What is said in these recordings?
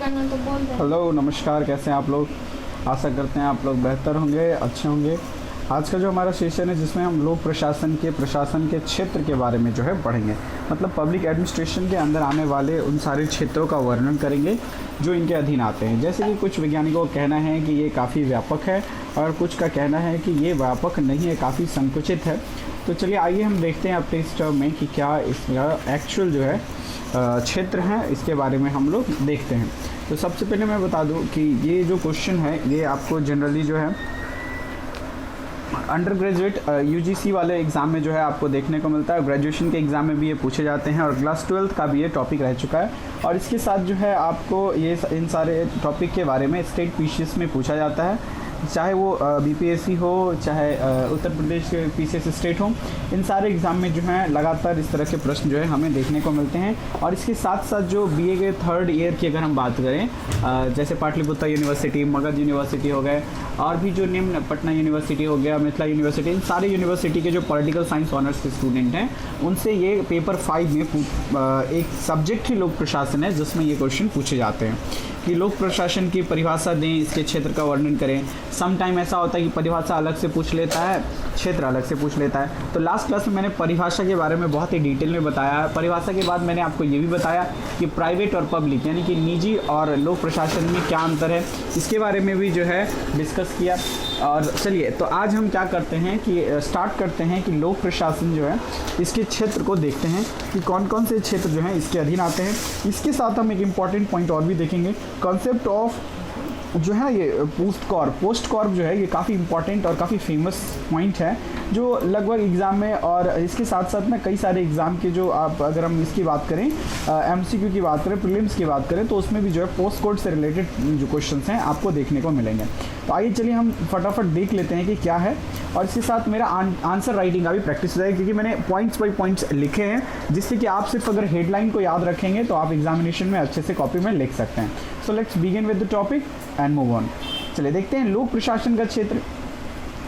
करना तो बोल दे। हेलो नमस्कार, कैसे हैं आप लोग। आशा करते हैं आप लोग बेहतर होंगे, अच्छे होंगे। आज का जो हमारा सेशन है जिसमें हम लोक प्रशासन के क्षेत्र के बारे में जो है पढ़ेंगे, मतलब पब्लिक एडमिनिस्ट्रेशन के अंदर आने वाले उन सारे क्षेत्रों का वर्णन करेंगे जो इनके अधीन आते हैं। जैसे कि कुछ वैज्ञानिकों का कहना है कि ये काफ़ी व्यापक है और कुछ का कहना है कि ये व्यापक नहीं है, काफ़ी संकुचित है। तो चलिए आइए हम देखते हैं अपने इस टर्म में कि क्या इसका एक्चुअल जो है क्षेत्र है, इसके बारे में हम लोग देखते हैं। तो सबसे पहले मैं बता दूं कि ये जो क्वेश्चन है ये आपको जनरली जो है अंडर ग्रेजुएट यूजीसी वाले एग्ज़ाम में जो है आपको देखने को मिलता है। ग्रेजुएशन के एग्ज़ाम में भी ये पूछे जाते हैं और क्लास 12th का भी ये टॉपिक रह चुका है। और इसके साथ जो है आपको ये इन सारे टॉपिक के बारे में स्टेट पीसीएस में पूछा जाता है, चाहे वो बीपीएससी हो, चाहे उत्तर प्रदेश के पीसीएस स्टेट हो। इन सारे एग्ज़ाम में जो है लगातार इस तरह के प्रश्न जो है हमें देखने को मिलते हैं। और इसके साथ साथ जो बीए के 3rd ईयर की अगर हम बात करें, जैसे पाटलिपुत्र यूनिवर्सिटी, मगध यूनिवर्सिटी हो गए और भी जो निम्न पटना यूनिवर्सिटी हो गया, मिथिला यूनिवर्सिटी, इन सारे यूनिवर्सिटी के जो पॉलिटिकल साइंस ऑनर्स के स्टूडेंट हैं उनसे ये पेपर 5 में एक सब्जेक्ट ही लोक प्रशासन है जिसमें ये क्वेश्चन पूछे जाते हैं कि लोक प्रशासन की परिभाषा दें, इसके क्षेत्र का वर्णन करें। सम टाइम ऐसा होता है कि परिभाषा अलग से पूछ लेता है, क्षेत्र अलग से पूछ लेता है। तो लास्ट क्लास में मैंने परिभाषा के बारे में बहुत ही डिटेल में बताया। परिभाषा के बाद मैंने आपको ये भी बताया कि प्राइवेट और पब्लिक यानी कि निजी और लोक प्रशासन में क्या अंतर है, इसके बारे में भी जो है डिस्कस किया। और चलिए तो आज हम क्या करते हैं कि स्टार्ट करते हैं कि लोक प्रशासन जो है इसके क्षेत्र को देखते हैं कि कौन कौन से क्षेत्र जो हैं इसके अधीन आते हैं। इसके साथ हम एक इम्पॉर्टेंट पॉइंट और भी देखेंगे, कॉन्सेप्ट ऑफ जो है ये पोस्ट कॉर्प जो है ये काफ़ी इंपॉर्टेंट और काफ़ी फेमस पॉइंट है जो लगभग एग्ज़ाम में और इसके साथ साथ में कई सारे एग्ज़ाम के जो आप अगर हम इसकी बात करें एमसीक्यू की बात करें, प्रीलिम्स की बात करें तो उसमें भी जो है पोस्ट कोड से रिलेटेड जो क्वेश्चंस हैं आपको देखने को मिलेंगे। तो आइए चलिए हम फटाफट देख लेते हैं कि क्या है और इसके साथ मेरा आंसर राइटिंग का भी प्रैक्टिस हो जाएगी क्योंकि मैंने पॉइंट्स बाई पॉइंट्स लिखे हैं जिससे कि आप सिर्फ अगर हेडलाइन को याद रखेंगे तो आप एग्जामिनेशन में अच्छे से कॉपी में लिख सकते हैं। So let's begin with the topic and move on. चलिए देखते हैं लोक प्रशासन का क्षेत्र।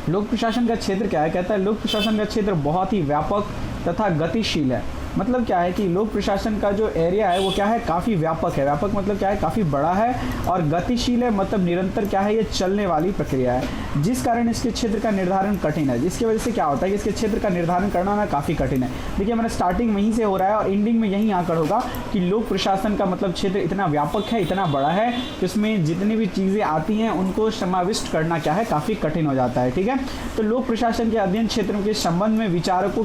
लोक प्रशासन का क्षेत्र क्या है? कहता है लोक प्रशासन का क्षेत्र बहुत ही व्यापक तथा गतिशील है। मतलब क्या है कि लोक प्रशासन का जो एरिया है वो क्या है, काफ़ी व्यापक है। व्यापक मतलब क्या है, काफ़ी बड़ा है और गतिशील है, मतलब निरंतर क्या है, ये चलने वाली प्रक्रिया है जिस कारण इसके क्षेत्र का निर्धारण कठिन है। जिसकी वजह से क्या होता है कि इसके क्षेत्र का निर्धारण करना ना काफ़ी कठिन है। देखिए मैंने स्टार्टिंग वहीं से हो रहा है और एंडिंग में यहीं आकर होगा कि लोक प्रशासन का मतलब क्षेत्र इतना व्यापक है, इतना बड़ा है कि उसमें जितनी भी चीज़ें आती हैं उनको समाविष्ट करना क्या है, काफ़ी कठिन हो जाता है। ठीक है, तो लोक प्रशासन के अध्ययन क्षेत्रों के संबंध में विचारकों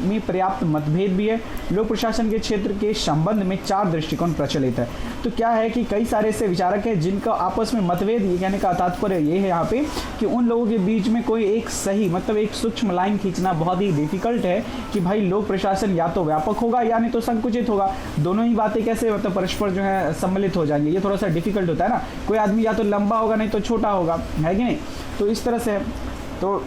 में पर्याप्त मतभेद भी है। लोक प्रशासन के क्षेत्र के संबंध में 4 दृष्टिकोण प्रचलित है। तो क्या है कि कई सारे ऐसे विचारक हैं जिनका आपस में मतभेद, ये कहने का तात्पर्य ये है यहाँ पे कि उन लोगों के बीच में कोई एक सही मतलब एक सूक्ष्म लाइन खींचना बहुत ही डिफिकल्ट है कि भाई लोक प्रशासन या तो व्यापक होगा या नहीं तो संकुचित होगा। दोनों ही बातें कैसे मतलब परस्पर जो है सम्मिलित हो जाएंगी, ये थोड़ा सा डिफिकल्ट होता है ना। कोई आदमी या तो लंबा होगा नहीं तो छोटा होगा, है कि नहीं। तो इस तरह से तो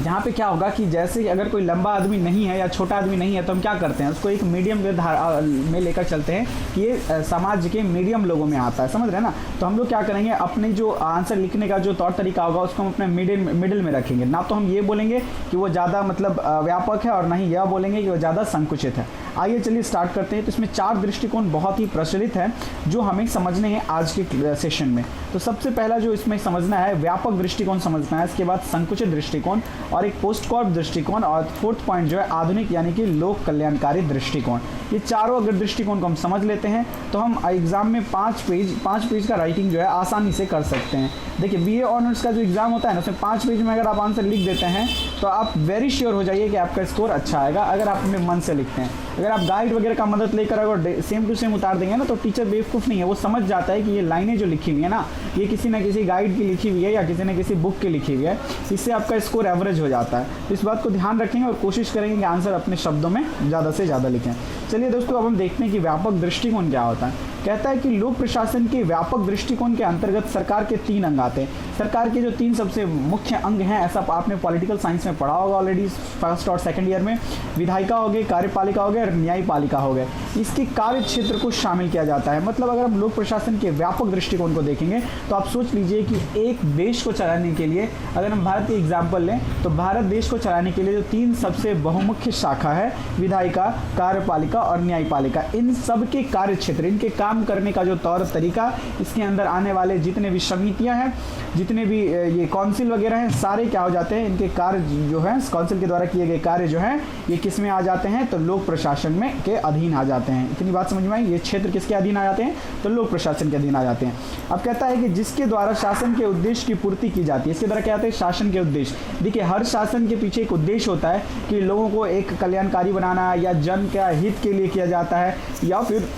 यहाँ पे क्या होगा कि जैसे अगर कोई लंबा आदमी नहीं है या छोटा आदमी नहीं है तो हम क्या करते हैं, उसको एक मीडियम में लेकर चलते हैं कि ये समाज के मीडियम लोगों में आता है, समझ रहे हैं ना। तो हम लोग क्या करेंगे, अपने जो आंसर लिखने का जो तौर तरीका होगा उसको हम अपने मिडिल में रखेंगे। ना तो हम ये बोलेंगे कि वो ज़्यादा मतलब व्यापक है और ना ही यह बोलेंगे कि वो ज़्यादा संकुचित है। आइए चलिए स्टार्ट करते हैं। तो इसमें 4 दृष्टिकोण बहुत ही प्रचलित है जो हमें समझने हैं आज के सेशन में। तो सबसे पहला जो इसमें समझना है, व्यापक दृष्टिकोण समझना है, इसके बाद संकुचित दृष्टिकोण और एक पोस्ट कॉर्प दृष्टिकोण और 4th पॉइंट जो है आधुनिक यानी कि लोक कल्याणकारी दृष्टिकोण। ये चारों अगर दृष्टिकोण को हम समझ लेते हैं तो हम एग्जाम में 5 पेज का राइटिंग जो है आसानी से कर सकते हैं। देखिए बीए ऑनर्स का जो एग्जाम होता है ना उसमें 5 पेज में अगर आप आंसर लिख देते हैं तो आप वेरी श्योर हो जाइए कि आपका स्कोर अच्छा आएगा अगर आप अपने मन से लिखते हैं। अगर आप गाइड वगैरह का मदद लेकर अगर सेम टू सेम उतार देंगे ना तो टीचर बेवकूफ़ नहीं है, वो समझ जाता है कि ये लाइनें जो लिखी हुई है ना ये किसी न किसी गाइड की लिखी हुई है या किसी न किसी बुक की लिखी हुई है, इससे आपका स्कोर एवरेज हो जाता है। तो इस बात को ध्यान रखेंगे और कोशिश करेंगे कि आंसर अपने शब्दों में ज़्यादा से ज़्यादा लिखें। चलिए दोस्तों अब हम देखते हैं कि व्यापक दृष्टिकोण क्या होता है। कहता है कि लोक प्रशासन के व्यापक दृष्टिकोण के अंतर्गत सरकार के 3 अंग आते हैं। सरकार के जो 3 सबसे मुख्य अंग हैं, ऐसा आपने पॉलिटिकल साइंस में पढ़ा होगा ऑलरेडी 1st और 2nd ईयर में। विधायिका हो गई, कार्यपालिका हो गई और न्यायपालिका हो गए। इसके कार्य क्षेत्र को शामिल किया जाता है। मतलब अगर हम लोक प्रशासन के व्यापक दृष्टिकोण को देखेंगे तो आप सोच लीजिए कि एक देश को चलाने के लिए अगर हम भारत की एग्जाम्पल लें तो भारत देश को चलाने के लिए जो 3 सबसे बहुमुख्य शाखा है, विधायिका, कार्यपालिका और न्यायपालिका, इन सब के कार्य क्षेत्र, इनके काम करने का जो तौर तरीका, इसके अंदर आने वाले जितने भी समितियां हैं, जितने भी ये काउंसिल वगैरह हैं, सारे क्या हो जाते हैं, इनके कार्य जो है काउंसिल के द्वारा किए गए कार्य जो हैं ये किस में आ जाते हैं, तो लोक प्रशासन में के अधीन आ जाते हैं। इतनी बात समझ में आई। ये क्षेत्र किसके अधीन आ जाते हैं, तो लोक प्रशासन के अधीन आ जाते हैं। अब कहता है कि जिसके द्वारा शासन के उद्देश्य की पूर्ति की जाती है। इसके द्वारा क्या होता है, शासन के उद्देश्य। देखिए हर शासन के पीछे एक उद्देश्य होता है कि लोगों को एक कल्याणकारी बनाना या जन का हित के लिए किया जाता है, या फिर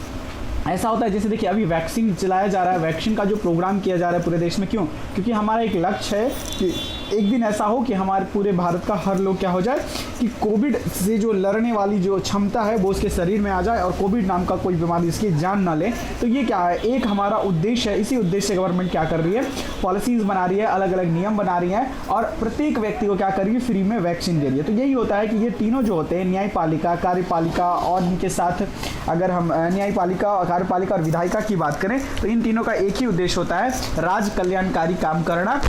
ऐसा होता है जैसे देखिए अभी वैक्सीन चलाया जा रहा है, वैक्सीन का जो प्रोग्राम किया जा रहा है पूरे देश में, क्यों? क्योंकि हमारा एक लक्ष्य है कि एक दिन ऐसा हो कि हमारे पूरे भारत का हर लोग क्या हो जाए कि कोविड से जो लड़ने वाली जो क्षमता है वो उसके शरीर में आ जाए और कोविड नाम का कोई बीमारी इसकी जान ना ले। तो ये क्या है, एक हमारा उद्देश्य है। इसी उद्देश्य से गवर्नमेंट क्या कर रही है, पॉलिसीज बना रही है, अलग अलग नियम बना रही है और प्रत्येक व्यक्ति को क्या कर रही है, फ्री में वैक्सीन दे रही है। तो यही होता है कि ये तीनों जो होते हैं, न्यायपालिका, कार्यपालिका और इनके साथ अगर हम न्यायपालिका, कार्यपालिका और विधायिका की बात करें तो इन तीनों का एक ही उद्देश्य होता है, राज्य कल्याणकारी काम करना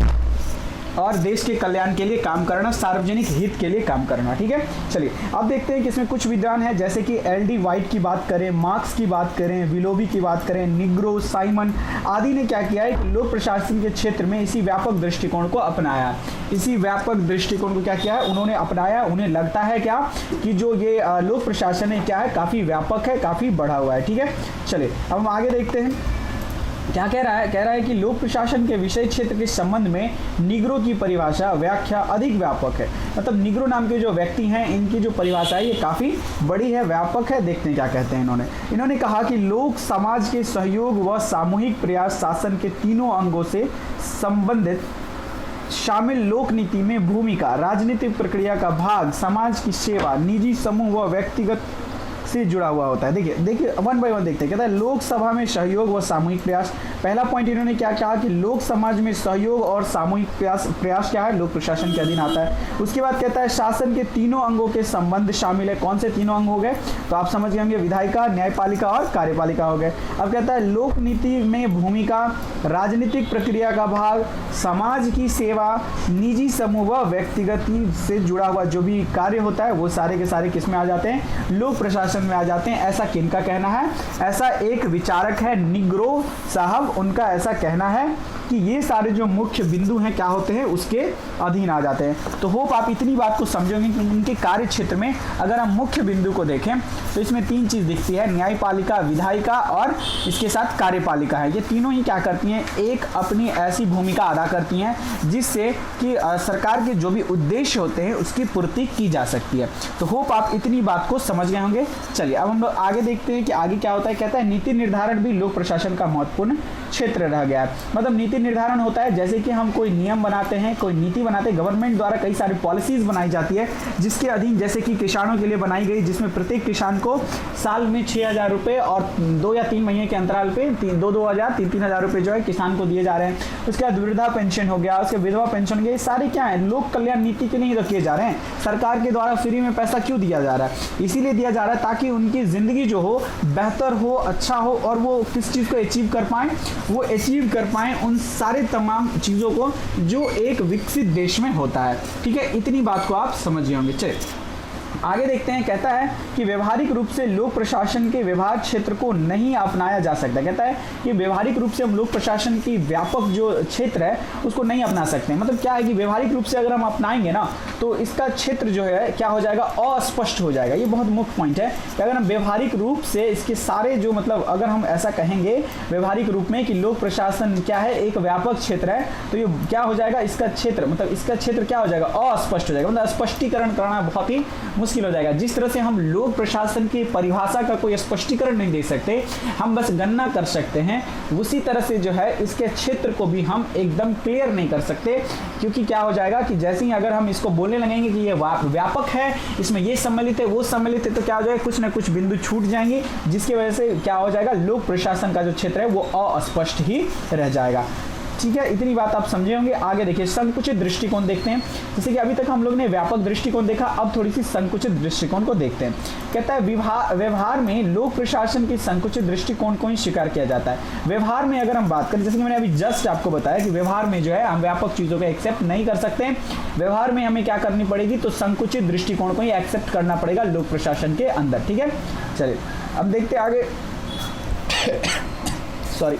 और देश के कल्याण के लिए काम करना, सार्वजनिक हित के लिए काम करना। ठीक है, चलिए अब देखते हैं कि इसमें कुछ विद्वान हैं जैसे कि एल.डी. वाइट की बात करें, मार्क्स की बात करें, विलोबी की बात करें, निग्रो, साइमन आदि ने क्या किया है कि लोक प्रशासन के क्षेत्र में इसी व्यापक दृष्टिकोण को अपनाया। इसी व्यापक दृष्टिकोण को क्या किया है, उन्होंने अपनाया। उन्हें लगता है क्या कि जो ये लोक प्रशासन है क्या है, काफ़ी व्यापक है, काफ़ी बढ़ा हुआ है। ठीक है, चलिए अब हम आगे देखते हैं क्या कह रहा है कि लोक प्रशासन के विषय क्षेत्र के संबंध में निग्रो की परिभाषा, व्याख्या अधिक व्यापक है। मतलब निग्रो नाम के जो व्यक्ति हैं, इनकी जो परिभाषा है ये काफ़ी बड़ी है, व्यापक है। देखते हैं क्या कहते हैं इन्होंने कहा कि लोक समाज के सहयोग व सामूहिक प्रयास शासन के तीनों अंगों से संबंधित शामिल लोक नीति में भूमिका, राजनीतिक प्रक्रिया का भाग, समाज की सेवा, निजी समूह व व्यक्तिगत से जुड़ा हुआ होता है। देखिए वन बाय वन देखते हैं। कहता है लोकसभा में सहयोग व सामूहिक प्रयास। पहला पॉइंट इन्होंने क्या कहा कि लोक समाज में सहयोग और सामूहिक प्रयास क्या है, लोक प्रशासन के अधीन आता है। उसके बाद कहता है शासन के तीनों अंगों के संबंध शामिल है। कौन से तीनों अंग हो गए, तो आप समझ गए होंगे, विधायिका, न्यायपालिका और कार्यपालिका हो गए। अब कहता है लोक नीति में भूमिका, राजनीतिक प्रक्रिया का भाग, समाज की सेवा, निजी समूह व व्यक्तिगत से जुड़ा हुआ जो भी कार्य होता है वो सारे के सारे किस में आ जाते हैं, लोक प्रशासन में आ जाते हैं। ऐसा किनका कहना है, ऐसा एक विचारक है निग्रो साहब, उनका ऐसा कहना है कि ये सारे जो मुख्य बिंदु हैं क्या होते हैं, उसके अधीन आ जाते हैं। तो होप आप इतनी बात को समझोगे कि उनके कार्य क्षेत्र में अगर हम मुख्य बिंदु को देखें तो इसमें तीन चीज दिखती है, न्यायपालिका, विधायिका और इसके साथ कार्यपालिका है। ये तीनों ही क्या करती हैं, एक अपनी ऐसी भूमिका अदा करती हैं जिससे कि सरकार के जो भी उद्देश्य होते हैं उसकी पूर्ति की जा सकती है। तो होप आप इतनी बात को समझ गए होंगे। चलिए अब हम लोग आगे देखते हैं कि आगे क्या होता है। कहता है नीति निर्धारण भी लोक प्रशासन का महत्वपूर्ण क्षेत्र रह गया है। मतलब नीति निर्धारण होता है जैसे कि हम कोई नियम बनाते हैं, कोई नीति बनाते हैं, गवर्नमेंट द्वारा कई सारी पॉलिसीज बनाई जाती है जिसके अधीन, जैसे कि किसानों के लिए बनाई गई, जिसमें प्रत्येक किसान को साल में 6,000 रुपये और 2 या 3 महीने के अंतराल पे 2,000 3,000 रुपये जो है किसान को दिए जा रहे हैं। उसके बाद वृद्धा पेंशन हो गया, उसके विधवा पेंशन हो गया, ये सारे क्या है, लोक कल्याण नीति के लिए किए जा रहे हैं। सरकार के द्वारा फ्री में पैसा क्यों दिया जा रहा है, इसीलिए दिया जा रहा है ताकि उनकी जिंदगी जो हो बेहतर हो, अच्छा हो और वो किस चीज़ को अचीव कर पाएँ, वो अचीव कर पाएँ उन सारे तमाम चीज़ों को जो एक विकसित देश में होता है। ठीक है, इतनी बात को आप समझ होंगे। चलिए आगे देखते हैं। कहता है कि व्यवहारिक रूप से लोक प्रशासन के विभाग क्षेत्र को नहीं अपनाया जा सकता। कहता है कि व्यवहारिक रूप से हम लोक प्रशासन की व्यापक जो क्षेत्र है उसको नहीं अपना सकते। मतलब क्या है कि व्यवहारिक रूप से अगर हम अपनाएंगे ना तो इसका क्षेत्र जो है क्या हो जाएगा, अस्पष्ट हो जाएगा। ये बहुत मुख्य पॉइंट है कि अगर हम व्यवहारिक रूप से इसके सारे जो मतलब अगर हम ऐसा कहेंगे व्यवहारिक रूप में कि लोक प्रशासन क्या है, एक व्यापक क्षेत्र है, तो ये क्या हो जाएगा, इसका क्षेत्र मतलब इसका क्षेत्र क्या हो जाएगा, अस्पष्ट हो जाएगा। मतलब स्पष्टीकरण करना बहुत ही मुश्किल हो जाएगा। जिस तरह से हम लोक प्रशासन की परिभाषा का कोई स्पष्टीकरण नहीं दे सकते, हम बस गणना कर सकते हैं, उसी तरह से जो है इसके क्षेत्र को भी हम एकदम क्लियर नहीं कर सकते। क्योंकि क्या हो जाएगा कि जैसे ही अगर हम इसको बोलने लगेंगे कि ये व्यापक है, इसमें ये सम्मिलित है, वो सम्मिलित है, तो क्या हो जाएगा, कुछ ना कुछ बिंदु छूट जाएंगे, जिसकी वजह से क्या हो जाएगा, लोक प्रशासन का जो क्षेत्र है वो अस्पष्ट ही रह जाएगा। ठीक है, इतनी बात आप समझे होंगे। आगे देखिए संकुचित दृष्टिकोण देखते हैं। जैसे कि अभी तक हम लोग ने व्यापक दृष्टिकोण देखा, अब थोड़ी सी संकुचित दृष्टिकोण को देखते हैं। कहता है व्यवहार में लोक प्रशासन की संकुचित दृष्टिकोण को ही स्वीकार किया जाता है। व्यवहार में अगर हम बात करें, जैसे कि मैंने अभी जस्ट आपको बताया कि व्यवहार में जो है हम व्यापक चीज़ों को एक्सेप्ट नहीं कर सकते। व्यवहार में हमें क्या करनी पड़ेगी, तो संकुचित दृष्टिकोण को ही एक्सेप्ट करना पड़ेगा लोक प्रशासन के अंदर। ठीक है, चलिए अब देखते हैं आगे। सॉरी,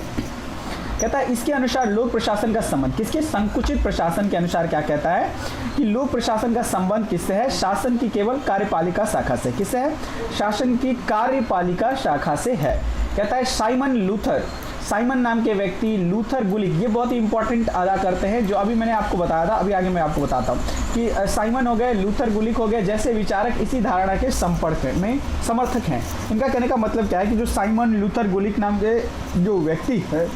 कहता है इसके अनुसार लोक प्रशासन का संबंध किसके, संकुचित प्रशासन के अनुसार क्या कहता है कि लोक प्रशासन का संबंध किससे है, शासन की केवल कार्यपालिका शाखा से। किससे है, शासन की कार्यपालिका शाखा से है। कहता है साइमन लूथर, साइमन नाम के व्यक्ति, लूथर गुलिक, ये बहुत ही इंपॉर्टेंट अदा करते हैं, जो अभी मैंने आपको बताया था, अभी आगे मैं आपको बताता हूँ कि साइमन हो गए, लूथर गुलिक हो गए जैसे विचारक इसी धारणा के संपर्क में समर्थक हैं। इनका कहने का मतलब क्या है कि जो साइमन लूथर गुलिक नाम के जो व्यक्ति है,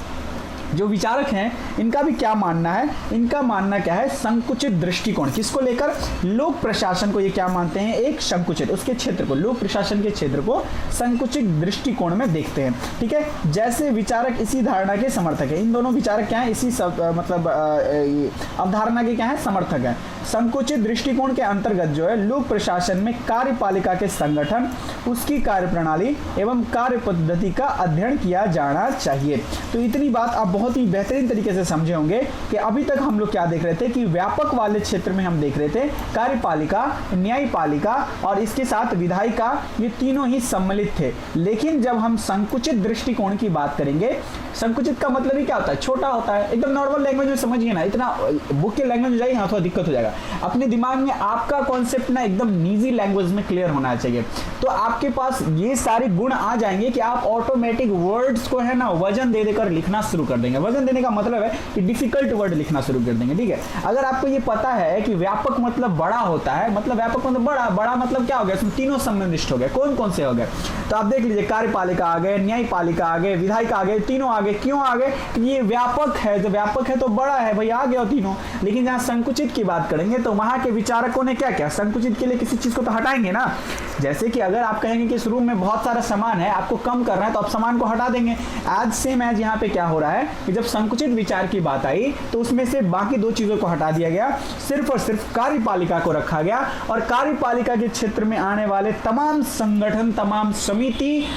जो विचारक हैं, इनका भी क्या मानना है, इनका मानना क्या है, संकुचित दृष्टिकोण। किसको लेकर, लोक प्रशासन को ये क्या मानते हैं, एक संकुचित, उसके क्षेत्र को, लोक प्रशासन के क्षेत्र को संकुचित दृष्टिकोण में देखते हैं। ठीक है, जैसे विचारक इसी धारणा के समर्थक है। इन दोनों विचारक क्या है, इसी मतलब अवधारणा के क्या है, समर्थक है। संकुचित दृष्टिकोण के अंतर्गत जो है लोक प्रशासन में कार्यपालिका के संगठन, उसकी कार्यप्रणाली एवं कार्य पद्धति का अध्ययन किया जाना चाहिए। तो इतनी बात आप बहुत ही बेहतरीन तरीके से समझे होंगे कि अभी तक हम लोग क्या देख रहे थे कि व्यापक वाले क्षेत्र में हम देख रहे थे कार्यपालिका, न्यायपालिका और इसके साथ विधायिका, ये तीनों ही सम्मिलित थे। लेकिन जब हम संकुचित दृष्टिकोण की बात करेंगे, संकुचित का मतलब ही क्या होता है, छोटा होता है। एकदम नॉर्मल लैंग्वेज में समझिए ना, इतना बुक के लैंग्वेज में जाइए हाँ थोड़ा दिक्कत हो जाएगा। अपने दिमाग में आपका कॉन्सेप्ट ना एकदम निजी लैंग्वेज में क्लियर होना चाहिए, तो आपके पास ये सारे गुण आ जाएंगे कि आप ऑटोमेटिक वर्ड्स को है ना वजन दे देकर लिखना शुरू कर देंगे। वजन देने का मतलब है कि डिफिकल्ट वर्ड लिखना शुरू कर देंगे। ठीक है, अगर आपको ये पता है कि व्यापक मतलब बड़ा होता है, मतलब व्यापक मतलब बड़ा, बड़ा मतलब क्या हो गया, इसमें तीनों सम्मिलित हो गए। कौन कौन से हो गए, तो आप देख लीजिए, कार्यपालिका आ गए, न्यायपालिका आ गए, विधायिका आ गए, तीनों आ गए। क्यों आ गए, ये व्यापक है, जो व्यापक है तो बड़ा है भाई, आ गया तीनों। लेकिन जहां संकुचित की बात करेंगे तो वहां के विचारकों ने क्या किया, संकुचित के लिए किसी चीज को तो हटाएंगे ना। जैसे कि अगर आप कहेंगे कि इस रूम में बहुत सारा सामान है, आपको कम करना है, तो आप सामान को हटा देंगे। आज सेम एज यहाँ पे क्या हो रहा है कि जब संकुचित विचार की बात आई तो उसमें से बाकी दो चीजों को हटा दिया गया, सिर्फ और सिर्फ कार्यपालिका को रखा गया। और कार्यपालिका के क्षेत्र में आने वाले तमाम संगठन, तमाम समिति,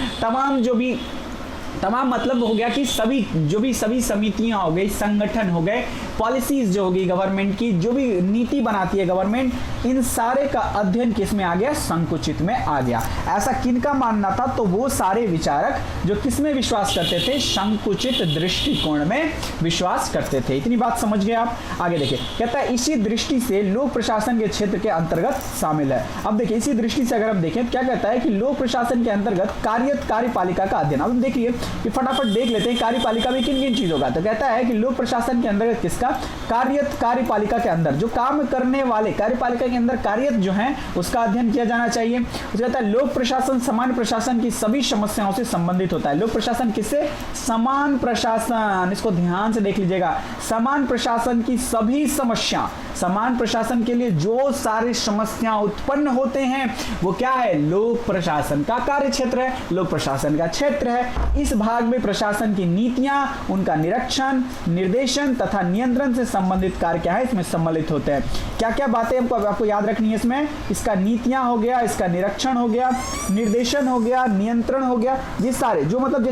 तमाम मतलब हो गया कि सभी समितियां हो गई, संगठन हो गए, पॉलिसीज जो होगी गवर्नमेंट की, जो भी नीति बनाती है गवर्नमेंट, इन सारे का अध्ययन किस में आ गया, संकुचित में आ गया। ऐसा किनका मानना था, तो वो सारे विचारक जो किस में विश्वास करते थे, संकुचित दृष्टिकोण में विश्वास करते थे। इतनी बात समझ गए आप। आगे देखिए, कहता है इसी दृष्टि से लोक प्रशासन के क्षेत्र के अंतर्गत शामिल है। अब देखिए, इसी दृष्टि से अगर हम देखें तो क्या कहता है कि लोक प्रशासन के अंतर्गत कार्यपालिका का अध्ययन। अब देखिए कि फटाफट देख लेते हैं कार्यपालिका में किन किन चीजों का। तो कहता है कि लोक प्रशासन के अंतर्गत किसका, कार्यपालिका के अंदर जो काम करने वाले, कार्यपालिका के अंदर कार्यरत जो हैं, उसका अध्ययन किया जाना चाहिए। उसका कहता है लोक प्रशासन सामान्य प्रशासन की सभी समस्याओं से संबंधित होता है। लोक प्रशासन किससे, समान प्रशासन, इसको ध्यान से देख लीजिएगा, समान प्रशासन की सभी समस्या, समान प्रशासन के लिए जो सारी समस्या उत्पन्न होते हैं वो क्या है, लोक प्रशासन का कार्य क्षेत्र है, लोक प्रशासन का क्षेत्र है। इस भाग में प्रशासन की नीतियां, उनका निरीक्षण, निर्देशन तथा नियंत्रण से संबंधित कार्य क्या है, इसमें सम्मिलित होते हैं। क्या क्या बातें आपको याद रखनी है इसमें, इसका नीतियां हो गया, इसका निरीक्षण हो गया, निर्देशन हो गया, नियंत्रण हो गया, ये सारे जो मतलब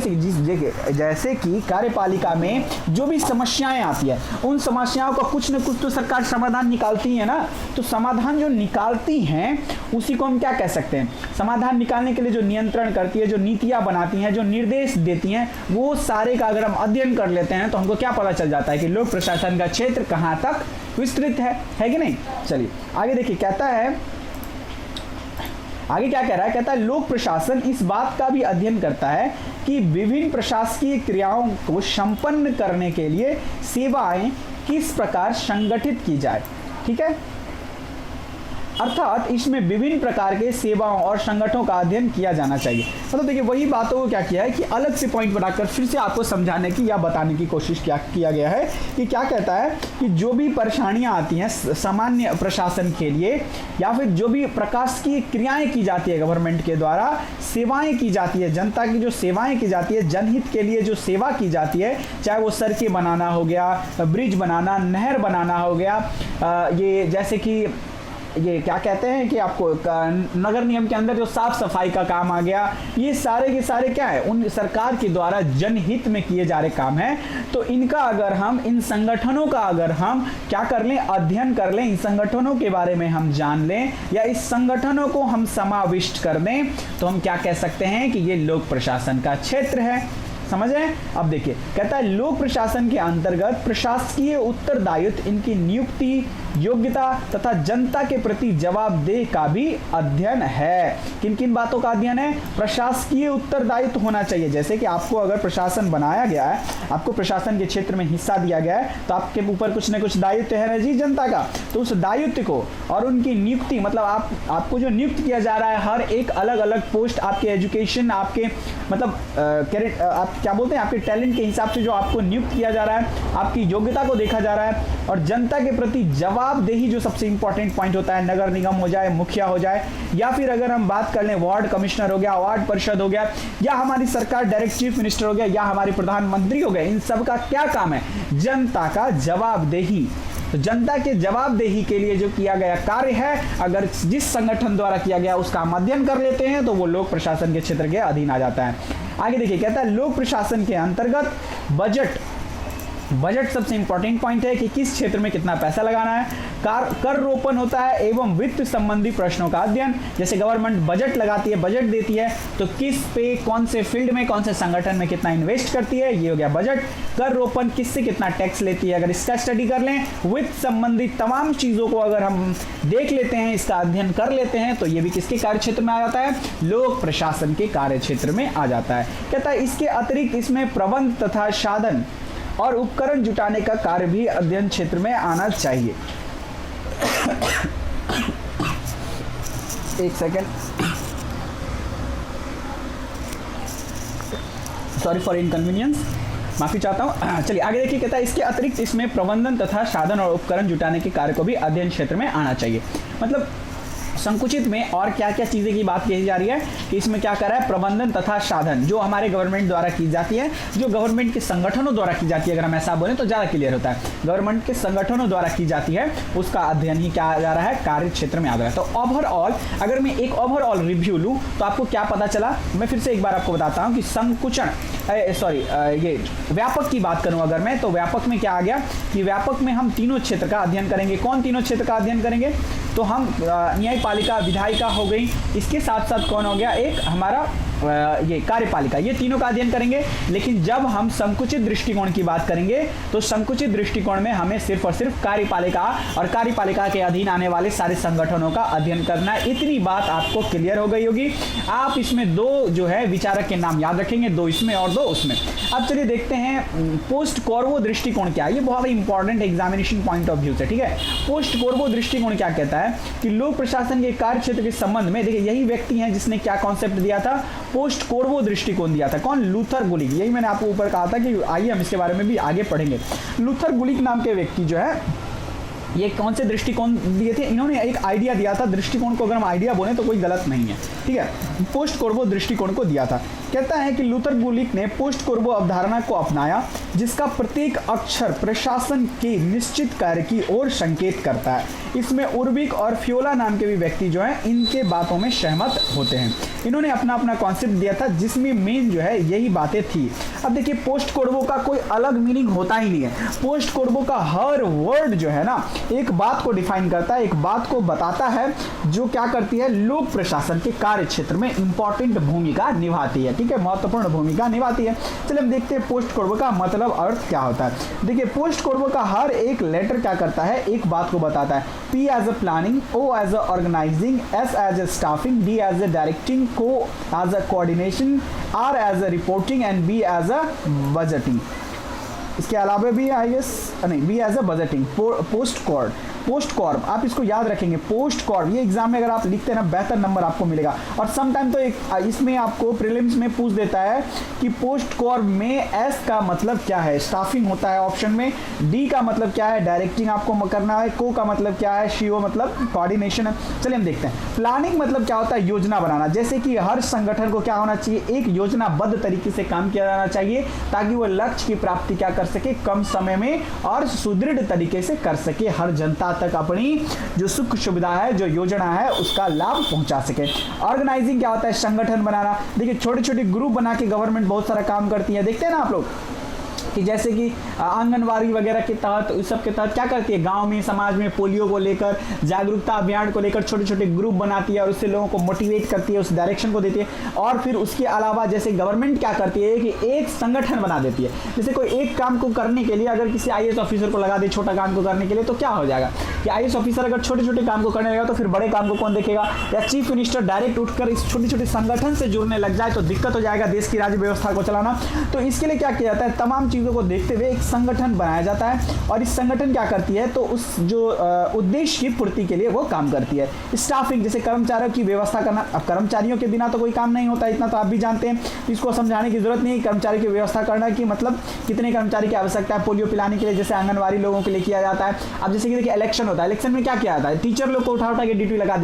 जैसे कि कार्यपालिका में जो भी समस्याएं आती है, उन समस्याओं का कुछ न कुछ तो सरकार समाधान निकालती है ना। तो समाधान जो निकालती हैं उसी को हम क्या कह सकते हैं, समाधान निकालने के लिए जो नियंत्रण करती है, जो नीतियां बनाती हैं, जो निर्देश देती हैं, वो सारे का अगर हम अध्ययन कर लेते हैं तो हमको क्या पता चल जाता है कि लोक प्रशासन का क्षेत्र कहां तक विस्तृत है कि नहीं। चलिए आगे देखिए, कहता है, आगे क्या कह रहा है, कहता है लोक प्रशासन इस बात का भी अध्ययन करता है कि विभिन्न प्रशासकीय क्रियाओं को संपन्न करने के लिए सेवाएं किस प्रकार संगठित की जाए। ठीक है, अर्थात इसमें विभिन्न प्रकार के सेवाओं और संगठनों का अध्ययन किया जाना चाहिए। मतलब देखिए, वही बातों को क्या किया है कि अलग से पॉइंट बनाकर फिर से आपको समझाने की या बताने की कोशिश किया गया है कि क्या कहता है कि जो भी परेशानियां आती हैं सामान्य प्रशासन के लिए, या फिर जो भी प्रशासकीय क्रियाएं की जाती है गवर्नमेंट के द्वारा, सेवाएं की जाती है, जनता की जो सेवाएं की जाती है, जनहित के लिए जो सेवा की जाती है, चाहे वो सड़कें बनाना हो गया, ब्रिज बनाना, नहर बनाना हो गया, ये जैसे कि ये क्या कहते हैं कि आपको नगर निगम के अंदर जो साफ सफाई का काम आ गया, ये सारे के सारे क्या है, उन सरकार के द्वारा जनहित में किए जा रहे काम हैं। तो इनका अगर हम, इन संगठनों का अगर हम क्या कर लें, अध्ययन कर लें, इन संगठनों के बारे में हम जान लें, या इस संगठनों को हम समाविष्ट कर दें, तो हम क्या कह सकते हैं कि ये लोक प्रशासन का क्षेत्र है। समझ रहे हैं? अब देखिए कहता है लोक प्रशासन के अंतर्गत प्रशासकीय उत्तरदायित्व, इनकी नियुक्ति, योग्यता तथा जनता के प्रति जवाबदेह का भी अध्ययन है। किन किन बातों का अध्ययन है? प्रशासकीय उत्तरदायित्व होना चाहिए। जैसे कि आपको अगर प्रशासन बनाया गया है, आपको प्रशासन के क्षेत्र में हिस्सा दिया गया है, तो आपके ऊपर कुछ न कुछ दायित्व है ना जी जनता का। तो उस दायित्व को और उनकी नियुक्ति, मतलब आपको जो नियुक्त किया जा रहा है, हर एक अलग अलग पोस्ट आपके एजुकेशन, आपके मतलब आप क्या बोलते हैं, आपके टैलेंट के हिसाब से जो आपको नियुक्त किया जा रहा है, आपकी योग्यता को देखा जा रहा है, और जनता के प्रति जवाबदेही जो सबसे इंपॉर्टेंट पॉइंट होता है, नगर निगम हो जाए, मुखिया हो जाए, या फिर अगर हम बात कर लें वार्ड कमिश्नर हो गया, वार्ड परिषद हो गया, या हमारी सरकार डायरेक्ट चीफ मिनिस्टर हो गया, या हमारे प्रधानमंत्री हो गए, इन सब का क्या काम है? जनता का जवाबदेही। तो जनता के जवाबदेही के लिए जो किया गया कार्य है, अगर जिस संगठन द्वारा किया गया उसका हम अध्ययन कर लेते हैं तो वो लोक प्रशासन के क्षेत्र के अधीन आ जाता है। आगे देखिए कहता है लोक प्रशासन के अंतर्गत बजट सबसे इंपॉर्टेंट पॉइंट है कि किस क्षेत्र में कितना पैसा लगाना है। कर रोपण होता है एवं वित्त संबंधी प्रश्नों का अध्ययन। जैसे गवर्नमेंट बजट लगाती है, बजट देती है, तो किस पे, कौन से फील्ड में, कौन से संगठन में कितना इन्वेस्ट करती है, ये हो गया बजट। कर रोपण किससे कितना टैक्स लेती है, अगर इसका स्टडी कर लें, वित्त संबंधी तमाम चीजों को अगर हम देख लेते हैं, इसका अध्ययन कर लेते हैं, तो ये भी किसके कार्य क्षेत्र में आ जाता है? लोक प्रशासन के कार्य क्षेत्र में आ जाता है। कहता है इसके अतिरिक्त इसमें प्रबंध तथा साधन और उपकरण जुटाने का कार्य भी अध्ययन क्षेत्र में आना चाहिए। एक सेकेंड, सॉरी फॉर इनकन्वीनियंस, माफी चाहता हूं। चलिए आगे देखिए कहता है इसके अतिरिक्त इसमें प्रबंधन तथा साधन और उपकरण जुटाने के कार्य को भी अध्ययन क्षेत्र में आना चाहिए। मतलब संकुचित में और क्या क्या चीजें की बात कही जा रही है कि इसमें क्या कर रहा है? प्रबंधन तथा साधन जो हमारे गवर्नमेंट द्वारा की जाती है, जो गवर्नमेंट के संगठनों द्वारा की जाती है, अगर हम ऐसा बोले तो ज्यादा क्लियर होता है, गवर्नमेंट के संगठनों द्वारा की जाती है, उसका अध्ययन ही क्या आ जा रहा है? कार्य क्षेत्र में आ रहा है। तो ओवरऑल अगर मैं एक ओवरऑल रिव्यू लूं तो आपको क्या पता चला? मैं फिर से एक बार आपको बताता हूं कि संकुचन ये व्यापक की बात करूं अगर मैं, तो व्यापक में क्या आ गया कि व्यापक में हम तीनों क्षेत्र का अध्ययन करेंगे। कौन तीनों क्षेत्र का अध्ययन करेंगे? तो हम न्यायपालिका, विधायिका हो गई, इसके साथ साथ कौन हो गया? एक हमारा ये कार्यपालिका, ये तीनों का अध्ययन करेंगे। लेकिन जब हम संकुचित दृष्टिकोण की बात करेंगे तो संकुचित दृष्टिकोण में हमें सिर्फ और सिर्फ कार्यपालिका और कार्यपालिका के अधीन आने वाले सारे संगठनों का अध्ययन करना है। इतनी बात आपको क्लियर हो गई होगी। आप इसमें दो जो है विचारक के नाम याद रखेंगे, दो इसमें और दो उसमें। अब चलिए देखते हैं पोस्ट कोर्वो दृष्टिकोण क्या है। ये बहुत ही important examination point of view से, ठीक है। पोस्ट कोर्वो दृष्टिकोण क्या कहता है कि लोक प्रशासन के कार्य क्षेत्र के संबंध में, देखिए यही व्यक्ति हैं जिसने क्या कॉन्सेप्ट दिया था? पोस्ट कोर्वो दृष्टिकोण दिया था। कौन? लूथर गुलिक। यही मैंने आपको ऊपर कहा था कि आइए हम इसके बारे में भी आगे पढ़ेंगे। लूथर गुलिक नाम के व्यक्ति जो है ये कौन से दृष्टिकोण दिए थे? इन्होंने एक आइडिया दिया था। दृष्टिकोण को अगर हम आइडिया बोले तो कोई गलत नहीं है, ठीक है। पोस्ट कोर्वो दृष्टिकोण को दिया था। कहता है कि लूथर गुलिक ने पोस्ट कोर्वो अवधारणा को अपनाया, जिसका प्रत्येक अक्षर प्रशासन के निश्चित कार्य की ओर संकेत करता है। इसमें उर्बिक और फ्योला नाम के भी व्यक्ति जो है इनके बातों में सहमत होते हैं। इन्होंने अपना अपना कॉन्सेप्ट दिया था जिसमें मेन जो है यही बातें थी। अब देखिए पोस्ट कोर्वो का कोई अलग मीनिंग होता ही नहीं है। पोस्ट कोर्वो का हर वर्ड जो है ना एक बात को डिफाइन करता है, एक बात को बताता है, जो क्या करती है? लोक प्रशासन के कार्य क्षेत्र में इंपॉर्टेंट भूमिका निभाती है, ठीक है, महत्वपूर्ण भूमिका निभाती है। चलिए हम देखते हैं पोस्ट कोर्वो का मतलब अर्थ क्या होता है। देखिए पोस्ट कोर्वो का हर एक लेटर क्या करता है? एक बात को बताता है। P as a planning, O as a organizing, S as a staffing, D as a directing, Co as a coordination, R as a reporting and B as a budgeting. इसके अलावा भी आई गेस नहीं, B as a budgeting. POSDCORB आप इसको याद रखेंगे। Post Corp ये exam में अगर आप लिखते हैं ना बेहतर नंबर आपको मिलेगा। और समटाइम तो एक इसमें आपको प्रीलिम्स में पूछ देता है कि पोस्ट कॉर्प में एस का मतलब क्या है? स्टाफिंग होता है ऑप्शन में। डी का मतलब क्या है? डायरेक्टिंग आपको करना है। को का मतलब क्या है? CO मतलब कोऑर्डिनेशन है। चलिए हम देखते हैं। प्लानिंग मतलब क्या होता है? योजना बनाना। जैसे कि हर संगठन को क्या होना चाहिए? एक योजनाबद्ध तरीके से काम किया जाना चाहिए ताकि वो लक्ष्य की प्राप्ति क्या कर सके? कम समय में और सुदृढ़ तरीके से कर सके, हर जनता तक अपनी जो सुख सुविधा है, जो योजना है, उसका लाभ पहुंचा सके। ऑर्गेनाइजिंग क्या होता है? संगठन बनाना। देखिए छोटे छोटे ग्रुप बना के गवर्नमेंट बहुत सारा काम करती है, देखते हैं ना आप लोग। कि जैसे कि आंगनवाड़ी वगैरह के तहत, इस सब के तहत क्या करती है, गांव में समाज में पोलियो को लेकर जागरूकता अभियान को लेकर छोटे छोटे ग्रुप बनाती है और उससे लोगों को मोटिवेट करती है, उस डायरेक्शन को देती है। और फिर उसके अलावा जैसे गवर्नमेंट क्या करती है कि एक संगठन बना देती है। जैसे कोई एक काम को करने के लिए अगर किसी आईएएस ऑफिसर को लगा दे छोटा काम को करने के लिए, तो क्या हो जाएगा कि आईएएस ऑफिसर अगर छोटे छोटे काम को करने लगेगा तो फिर बड़े काम को कौन देखेगा। या चीफ मिनिस्टर डायरेक्ट उठकर इस छोटे छोटे संगठन से जुड़ने लग जाए तो दिक्कत हो जाएगा देश की राज्य व्यवस्था को चलाना। तो इसके लिए क्या किया जाता है, तमाम चीज़ों को देखते हुए एक संगठन बनाया जाता है और इस संगठन क्या करती है, तो उस जो उद्देश्य की पूर्ति के लिए वो काम करती है। स्टाफिंग, जैसे कर्मचारियों की व्यवस्था करना। अब कर्मचारियों के बिना तो कोई काम नहीं होता, इतना तो आप भी जानते हैं, इसको समझाने की जरूरत नहीं। कर्मचारी की व्यवस्था करना कि मतलब कितने कर्मचारी की आवश्यकता है पोलियो पिलाने के लिए, जैसे आंगनवाड़ी लोगों के लिए किया जाता है। अब जैसे कि देखिए इलेक्शन होता है, इलेक्शन में क्या किया जाता है, टीचर लोग को उठा के ड्यूटी लगा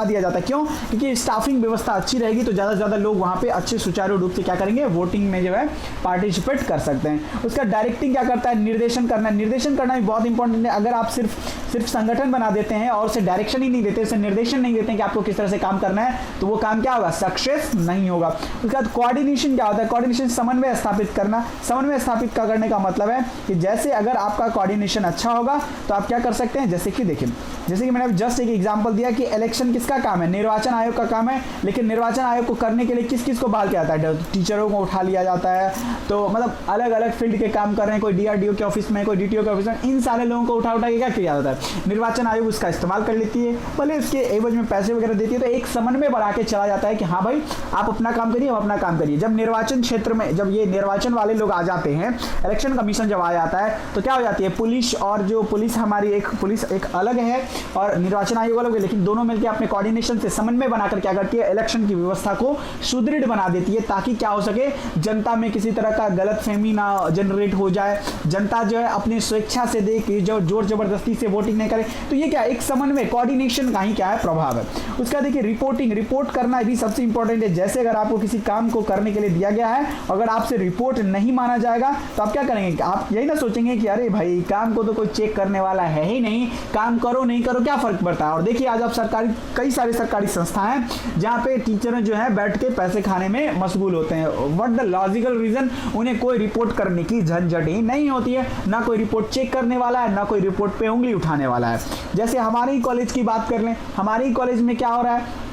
दिया जाता है। क्यों? क्योंकि स्टाफिंग व्यवस्था अच्छी रहेगी तो ज़्यादा से ज़्यादा लोग वहाँ पे अच्छे सुचारू रूप से क्या करेंगे, वोटिंग में जो है पार्टिसिपेट कर सकते हैं। उसका डायरेक्टिंग क्या करता है, निर्देशन करना। निर्देशन करना भी बहुत इंपॉर्टेंट है। अगर आप सिर्फ संगठन बना देते हैं और उसे डायरेक्शन ही नहीं देते, उसे निर्देशन नहीं देते हैं कि आपको किस तरह से काम करना है, तो वो काम क्या होगा, सक्सेस नहीं होगा। उसके बाद कोऑर्डिनेशन क्या होता है, कोऑर्डिनेशन समन्वय स्थापित करना। समन्वय स्थापित करने का मतलब है कि जैसे अगर आपका कोऑर्डिनेशन अच्छा होगा तो आप क्या कर सकते हैं, जैसे कि देखिए, जैसे कि मैंने अभी जस्ट एक एग्जांपल दिया कि इलेक्शन किसका काम है, निर्वाचन आयोग का काम है, लेकिन निर्वाचन आयोग को करने के लिए किस किस को बहाल किया जाता है, टीचरों को उठा लिया जाता है। तो मतलब अलग अलग फील्ड के काम कर रहे हैं, कोई डीआरडीओ के ऑफिस में, कोई डीटीओ के ऑफिस में, इन सारे लोगों को उठा के क्या किया जाता है, निर्वाचन आयोग उसका इस्तेमाल कर लेती है, भले इसके एवज में पैसे वगैरह देती है। तो एक समन्वय बढ़ा के चला जाता है कि हाँ भाई आप अपना काम करिए, हम अपना काम करिए। जब निर्वाचन क्षेत्र में, जब ये निर्वाचन वाले लोग आ जाते हैं, इलेक्शन कमीशन जब आ जाता है, तो क्या हो जाती है, पुलिस और जो पुलिस हमारी एक पुलिस एक अलग है और निर्वाचन आयोग अलग है, लेकिन दोनों मिलकर अपने कोऑर्डिनेशन से समन्वय बनाकर क्या करती है, इलेक्शन की व्यवस्था को सुदृढ़ बना देती है, ताकि क्या हो सके, जनता में किसी तरह का गलतफहमी ना जनरेट हो जाए, जनता जो है अपनी स्वेच्छा से दे कि जो जोर जबरदस्ती से वोटिंग नहीं करे। तो ये क्या एक समन्वय, कोऑर्डिनेशन का ही क्या है, प्रभाव है। उसका देखिए रिपोर्टिंग, रिपोर्ट करना भी सबसे इंपॉर्टेंट है। जैसे अगर आपको किसी काम को करने के लिए दिया गया है, अगर आपसे रिपोर्ट नहीं माना जाएगा तो आप क्या करेंगे, आप यही ना सोचेंगे कि अरे भाई काम को तो कोई चेक करने वाला है ही नहीं, काम करो नहीं करो क्या फर्क पड़ता है। और देखिए आज आप सरकारी, कई सारे सरकारी संस्थाएं हैं जहां पे टीचर जो है बैठ के पैसे खाने में मशगूल होते हैं। व्हाट द लॉजिकल रीजन, उन्हें कोई रिपोर्ट करने की झंझट ही नहीं होती है, ना कोई रिपोर्ट चेक करने वाला है, ना कोई रिपोर्ट पे उंगली उठाने वाला है। जैसे हमारे ही कॉलेज की बात कर लें, हमारे ही कॉलेज में क्या हो रहा है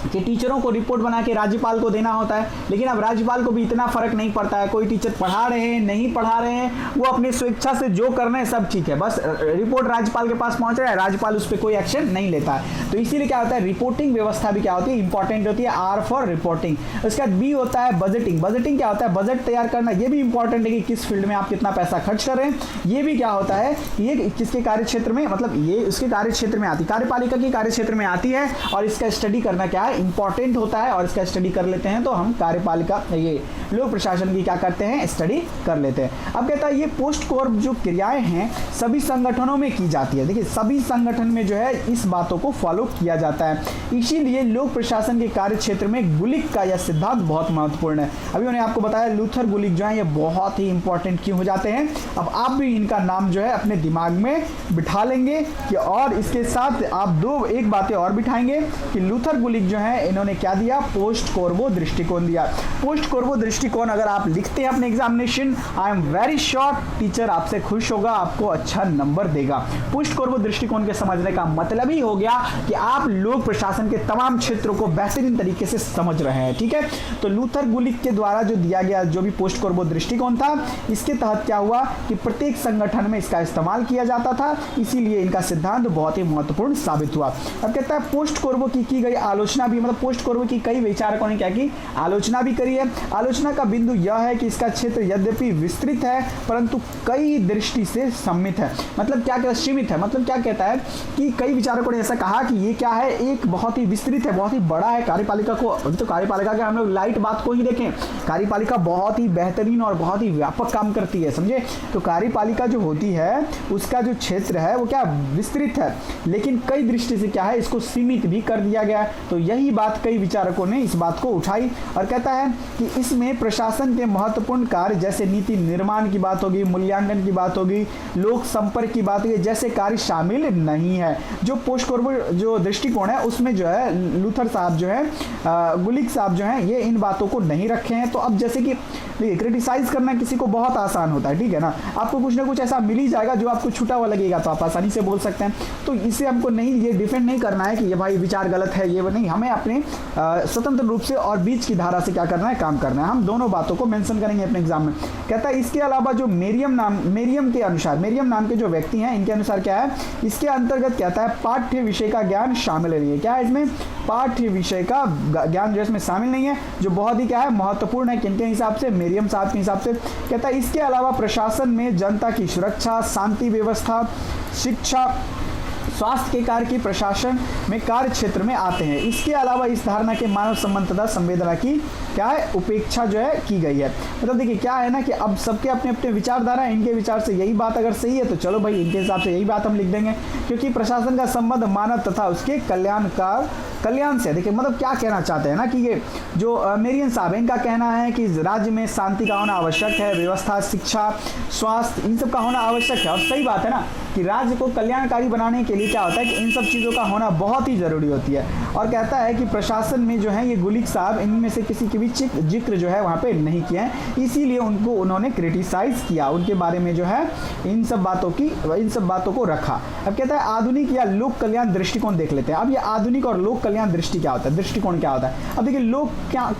कि टीचरों को रिपोर्ट बना के राज्यपाल को देना होता है, लेकिन अब राज्यपाल को भी इतना फर्क नहीं पड़ता है, कोई टीचर पढ़ा रहे हैं नहीं पढ़ा रहे हैं, वो अपनी स्वेच्छा से जो करना है सब ठीक है, बस रिपोर्ट राज्यपाल के पास पहुंच रहा है, राज्यपाल उस पर कोई एक्शन नहीं लेता है। तो इसीलिए क्या होता है, रिपोर्टिंग व्यवस्था भी क्या होती है, इंपॉर्टेंट होती है। R for reporting. उसके बाद बी होता है बजटिंग। बजटिंग क्या होता है, बजट तैयार करना। ये भी इंपॉर्टेंट है कि किस फील्ड में आप कितना पैसा खर्च कर रहे हैं। ये भी क्या होता है, ये किसके कार्य क्षेत्र में, मतलब ये उसके कार्य क्षेत्र में आती है, कार्यपालिका की कार्य क्षेत्र में आती है, और इसका स्टडी करना क्या है, इंपॉर्टेंट होता है। और इसका स्टडी कर लेते हैं तो हम कार्यपालिका, ये लोक प्रशासन की क्या करते हैं, स्टडी कर लेते हैं। अब कहता है ये पोस्ट कोर्प जो क्रियाएं हैं सभी संगठनों में की जाती है। देखिए सभी संगठन में जो है इस बातों को फॉलो किया जाता है, इसीलिए लोक प्रशासन के कार्य क्षेत्र में गुलिक का यह सिद्धांत बहुत महत्वपूर्ण है। अभी मैंने आपको बताया लूथर गुलिक जो है ये बहुत ही इंपॉर्टेंट क्यों हो जाते हैं। अब आप भी इनका नाम जो है अपने दिमाग में बिठा लेंगे कि, और इसके साथ आप एक बातें और बिठाएंगे कि लूथर गुलिक जो है इन्होंने क्या दिया, पोस्ट कोर्बो दृष्टिकोण दिया। पोस्ट कोर्बो दृष्टिकोण अगर आप लिखते हैं अपने examination, I am very sure teacher आपसे खुश होगा, आपको अच्छा नंबर देगा। पोस्ट कोर्बो दृष्टिकोण के समझने का मतलब ही हो गया कि आप लोक प्रशासन के तमाम क्षेत्रों को बेहतरीन तरीके से समझ रहे हैं। ठीक है, तो लूथर गुलिक के द्वारा जो दिया गया जो भी पोस्ट कोर्बो दृष्टिकोण था, इसके तहत क्या हुआ कि प्रत्येक संगठन में इसका इस्तेमाल किया जाता था, इसीलिए इनका सिद्धांत बहुत ही महत्वपूर्ण साबित हुआ। अब कहता है पोस्ट कोर्बो की गई आलोचना भी, मतलब पोस्ट कोर्बो की कई विचारकों ने क्या की, आलोचना भी करी है। आलोचना का बिंदु यह है कि इसका क्षेत्र यद्यपि विस्तृत है परंतु कई दृष्टि से सीमित है। मतलब क्या कहता है, सीमित है, मतलब क्या कहता है कि कई विचारकों ने ऐसा कहा कि ये क्या है, एक बहुत ही विस्तृत है, बहुत ही बड़ा है। कार्यपालिका को, तो कार्यपालिका के हम लोग लाइट बात को ही देखें, कार्यपालिका बहुत ही बेहतरीन और बहुत ही व्यापक काम करती है, समझे। तो कार्यपालिका जो होती है उसका जो क्षेत्र है वो क्या विस्तृत है, लेकिन कई दृष्टि से क्या है, इसको सीमित भी कर दिया गया। तो यही बात कई विचारकों ने इस बात को उठाई और कहता है कि इसमें प्रशासन के महत्वपूर्ण कार्य जैसे नीति निर्माण की बात होगी, मूल्यांकन की बात होगी, लोक लोक संपर्क की बात की जैसे कार्य शामिल नहीं है। जो पोस्ट कॉर्पोरेट जो दृष्टिकोण है उसमें जो है लूथर साहब जो है गुलिक साहब जो है ये इन बातों को नहीं रखे हैं। तो अब जैसे कि क्रिटिसाइज करना किसी को बहुत आसान होता है, ठीक है ना, आपको कुछ ना कुछ ऐसा मिल ही जाएगा जो आपको छूटा हुआ लगेगा तो आप आसानी से बोल सकते हैं। तो इसे हमको नहीं ये डिफेंड नहीं करना है कि ये भाई विचार गलत है, ये नहीं, हमें अपने स्वतंत्र रूप से और बीच की धारा से क्या करना है, काम करना है। हम दोनों बातों को मेंशन करेंगे अपने एग्जाम में। कहता है इसके अलावा जो मेरियम के अनुसार, मेरियम नाम के जो व्यक्ति हैं इनके अनुसार क्या है, इसके अंतर्गत कहता है पाठ्य विषय का ज्ञान शामिल नहीं है। क्या है इसमें, पाठ्य विषय का ज्ञान जो इसमें शामिल नहीं है, जो बहुत ही क्या है महत्वपूर्ण है किनके हिसाब से, मेरियम साहब के हिसाब से। कहता है इसके अलावा प्रशासन में जनता की सुरक्षा, शांति व्यवस्था, शिक्षा, स्वास्थ्य के कार्य की प्रशासन में कार्य क्षेत्र में आते हैं। इसके अलावा इस धारणा के मानव संबंध तथा संवेदना की क्या है, उपेक्षा जो है की गई है। मतलब देखिए क्या है ना कि अब सबके अपने अपने विचारधारा है, इनके विचार से यही बात अगर सही है तो चलो भाई इनके हिसाब से यही बात हम लिख देंगे, क्योंकि प्रशासन का संबंध मानव तथा उसके कल्याण से। देखिए मतलब क्या कहना चाहते हैं ना कि ये जो मेरियम साहब इनका कहना है कि राज्य में शांति का होना आवश्यक है, व्यवस्था, शिक्षा, स्वास्थ्य, इन सब का होना आवश्यक है। और सही बात है ना कि राज्य को कल्याणकारी बनाने के लिए क्या होता है कि इन सब चीज़ों का होना बहुत ही ज़रूरी होती है। और कहता है कि प्रशासन में जो है ये गुलिक साहब इनमें से किसी की भी जिक्र जो है वहाँ पे नहीं किया है, इसीलिए उनको उन्होंने क्रिटिसाइज किया, उनके बारे में जो है इन सब बातों को रखा। अब कहता है आधुनिक या लोक कल्याण दृष्टिकोण देख लेते हैं। अब ये आधुनिक और लोक कल्याण दृष्टि क्या होता है, दृष्टिकोण क्या होता है। अब देखिए लोक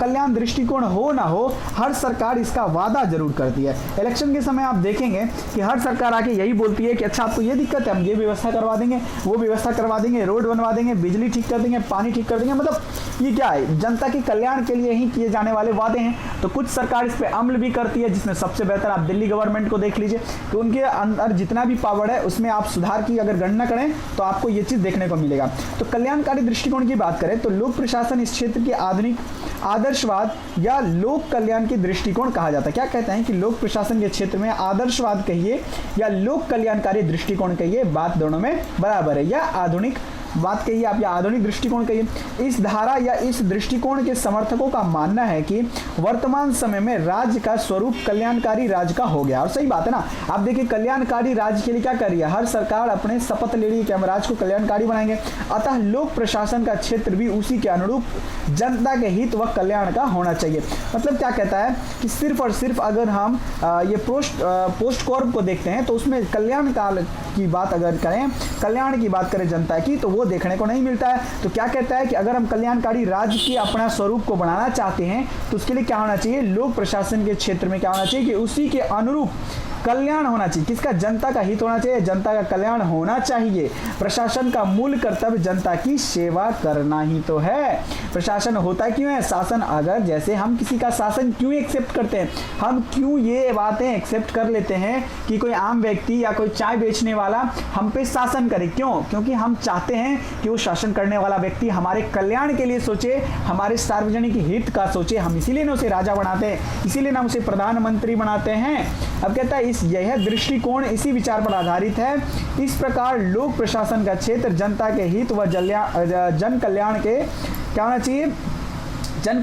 कल्याण दृष्टिकोण हो ना हो, हर सरकार इसका वादा जरूर करती है। इलेक्शन के समय आप देखेंगे कि हर सरकार आके यही बोलती है कि अच्छा आपको ये दिक्कत है, हम ये व्यवस्था करवा देंगे, वो व्यवस्था करवा देंगे, रोड बनवा देंगे, बिजली ठीक कर देंगे, पानी ठीक कर देंगे। मतलब ये क्या है, जनता के कल्याण के लिए ही किए जाने वाले वादे हैं। तो कुछ सरकार इस पे अमल भी करती है, जिसमें सबसे बेहतर आप दिल्ली गवर्नमेंट को देख लीजिए कि उनके अंदर जितना भी पावर है उसमें आप सुधार की अगर गणना करें तो आपको ये चीज़ देखने को मिलेगा। तो कल्याणकारी दृष्टिकोण की बात करें तो लोक प्रशासन इस क्षेत्र के आधुनिक आदर्शवाद या लोक कल्याण की दृष्टिकोण कहा जाता है। क्या कहते हैं कि लोक प्रशासन के क्षेत्र में आदर्शवाद कहिए या लोक कल्याणकारी दृष्टिकोण कहिए, बात दोनों में बराबर है, या आधुनिक बात कहिए आप या आधुनिक दृष्टिकोण कहिए। इस धारा या इस दृष्टिकोण के समर्थकों का मानना है कि वर्तमान समय में राज्य का स्वरूप कल्याणकारी राज्य का हो गया। और सही बात है ना, आप देखिए कल्याणकारी राज्य के लिए क्या कर रही है, हर सरकार अपने शपथ ले रही है कि हम राज्य को कल्याणकारी बनाएंगे। अतः लोक प्रशासन का क्षेत्र भी उसी के अनुरूप जनता के हित व कल्याण का होना चाहिए। मतलब क्या कहता है कि सिर्फ और सिर्फ अगर हम ये पोस्ट कॉर्प को देखते हैं तो उसमें कल्याण काल की बात अगर करें, कल्याण की बात करें जनता की, तो वो देखने को नहीं मिलता है। तो क्या कहता है कि अगर हम कल्याणकारी राज्य के अपना स्वरूप को बनाना चाहते हैं तो उसके लिए क्या होना चाहिए, लोक प्रशासन के क्षेत्र में क्या होना चाहिए कि उसी के अनुरूप कल्याण होना चाहिए। किसका, जनता का हित होना चाहिए, जनता का कल्याण होना चाहिए। प्रशासन का मूल कर्तव्य जनता की सेवा करना ही तो है। प्रशासन होता क्यों है, शासन, अगर जैसे हम किसी का शासन क्यों एक्सेप्ट करते हैं, हम क्यों ये बातें एक्सेप्ट कर लेते हैं कि कोई आम व्यक्ति या कोई चाय बेचने वाला हम पे शासन करे, क्यों, क्योंकि हम चाहते हैं कि वो शासन करने वाला व्यक्ति हमारे कल्याण के लिए सोचे, हमारे सार्वजनिक हित का सोचे। हम इसीलिए ना उसे राजा बनाते हैं, इसीलिए ना उसे प्रधानमंत्री बनाते हैं। अब कहता है यह दृष्टिकोण इसी विचार पर आधारित है। इस प्रकार लोक प्रशासन का क्षेत्र जनता के हित व जन कल्याण के क्या होना चाहिए, जन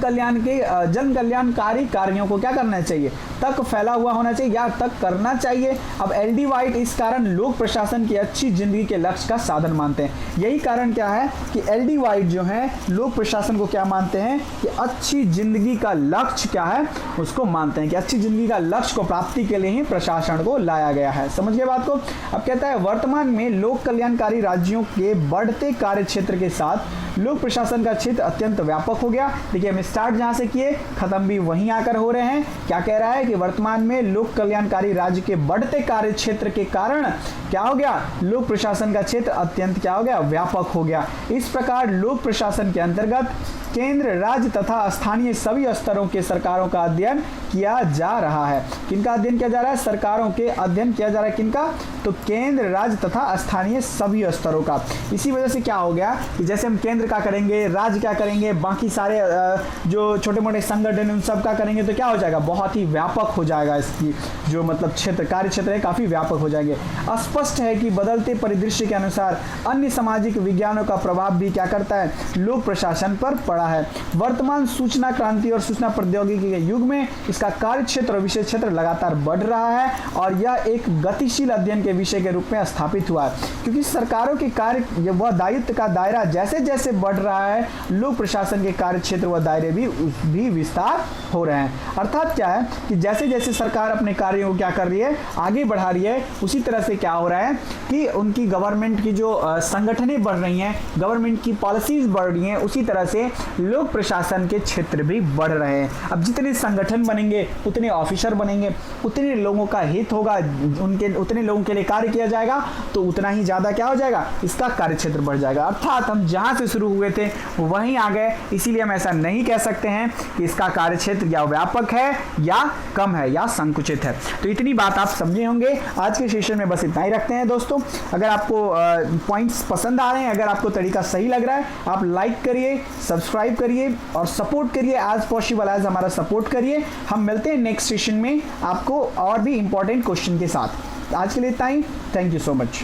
कल्याणकारी कार्यों को क्या करना चाहिए, तक फैला हुआ होना चाहिए या तक करना चाहिए। अब एल.डी. वाइट इस कारण लोक प्रशासन की अच्छी जिंदगी के लक्ष्य का साधन मानते हैं। यही कारण क्या है कि एल.डी. वाइट जो है लोक प्रशासन को क्या मानते हैं कि अच्छी जिंदगी का लक्ष्य क्या है, उसको मानते हैं कि अच्छी जिंदगी का लक्ष्य को प्राप्ति के लिए ही प्रशासन को लाया गया है। समझ गए बात को। अब कहता है वर्तमान में लोक कल्याणकारी राज्यों के बढ़ते कार्य क्षेत्र के साथ लोक प्रशासन का क्षेत्र अत्यंत व्यापक हो गया। देखिए हम स्टार्ट जहां से किए खत्म भी वहीं आकर हो रहे हैं। क्या कह रहा है कि वर्तमान में लोक कल्याणकारी राज्य के बढ़ते कार्य क्षेत्र के कारण क्या हो गया, लोक प्रशासन का क्षेत्र अत्यंत क्या हो गया, व्यापक हो गया। इस प्रकार लोक प्रशासन के अंतर्गत केंद्र, राज्य तथा स्थानीय सभी स्तरों के सरकारों का अध्ययन किया जा रहा है। किनका अध्ययन किया जा रहा है, सरकारों के अध्ययन किया जा रहा है। किनका, तो केंद्र, राज्य तथा स्थानीय सभी स्तरों का। इसी वजह से क्या हो गया कि जैसे हम केंद्र का करेंगे, राज्य क्या करेंगे, बाकी सारे जो छोटे मोटे संगठन उन सब का करेंगे तो क्या हो जाएगा, बहुत ही व्यापक हो जाएगा। इसकी जो मतलब क्षेत्र, कार्य क्षेत्र है, काफी व्यापक हो जाएंगे। स्पष्ट है कि बदलते परिदृश्य के अनुसार अन्य सामाजिक विज्ञानों का प्रभाव भी क्या करता है, लोक प्रशासन पर बढ़ा है। वर्तमान सूचना क्रांति और सूचना प्रौद्योगिकी के युग में इसका कार्य क्षेत्र और विषय क्षेत्र लगातार बढ़ रहा है और यह एक गतिशील अध्ययन के विषय के रूप में स्थापित हुआ है, क्योंकि सरकारों के कार्य व दायित्व का दायरा जैसे जैसे बढ़ रहा है, लोक प्रशासन के कार्य क्षेत्र व दायरे भी विस्तार हो रहे हैं। अर्थात क्या है कि जैसे जैसे सरकार अपने कार्यों को क्या कर रही है, आगे बढ़ा रही है, उसी तरह से क्या हो रहा है कि उनकी गवर्नमेंट की जो संगठनें बढ़ रही हैं, गवर्नमेंट की पॉलिसीज बढ़ रही हैं, उसी तरह से लोक प्रशासन के क्षेत्र भी बढ़ रहे हैं। अब जितने संगठन बनेंगे उतने ऑफिसर बनेंगे, उतने लोगों का हित होगा, उतने लोगों के लिए कार्य किया जाएगा, तो उतना ही ज़्यादा क्या हो जाएगा, इसका कार्य क्षेत्र बढ़ जाएगा। अर्थात हम जहाँ से शुरू हुए थे वहीं आ गए, इसीलिए हम ऐसा नहीं कह सकते हैं कि इसका कार्य क्षेत्र या व्यापक है या कम है या संकुचित है। तो इतनी बात आप समझे होंगे। आज के सेशन में बस इतना ही रखते हैं दोस्तों। अगर आपको पॉइंट्स पसंद आ रहे हैं, अगर आपको तरीका सही लग रहा है, आप लाइक करिए, सब्सक्राइब करिए और सपोर्ट करिए, एज पॉसिबल एज हमारा सपोर्ट करिए। हम मिलते हैं नेक्स्ट सेशन में आपको और भी इंपॉर्टेंट क्वेश्चन के साथ। आज के लिए इतना ही। Thank you so much.